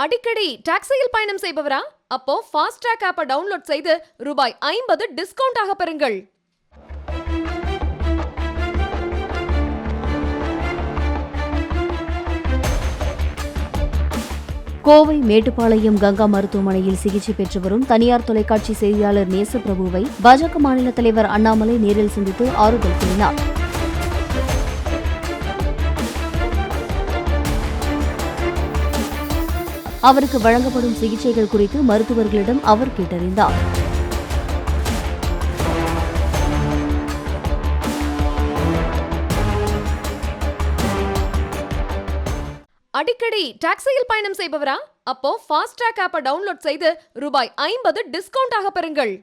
அடிக்கடி டாக்ஸியில் பயணம் செய்பவரா? அப்போ ஃபாஸ்ட் ட்ராக் ஆப்பை டவுன்லோட் செய்து ரூபாய் 50 டிஸ்கவுண்ட் ஆக பெறுங்கள். கோவை மேட்டுப்பாளையம் கங்கா மருத்துவமனையில் சிகிச்சை பெற்று வரும் தனியார் தொலைக்காட்சி செய்தியாளர் நேசப்பிரபுவை பாஜக மாநில தலைவர் அண்ணாமலை நேரில் சந்தித்து ஆறுதல் கூறினார். அவருக்கு வழங்கப்படும் சிகிச்சைகள் குறித்து மருத்துவர்களிடம் அவர் கேட்டறிந்தார். அடிக்கடி டாக்ஸியில் பயணம் செய்பவரா? அப்போ ஃபாஸ்ட் ட்ராக் ஆப்பை டவுன்லோட் செய்து ரூபாய் 50 டிஸ்கவுண்ட் ஆக பெறுங்கள்.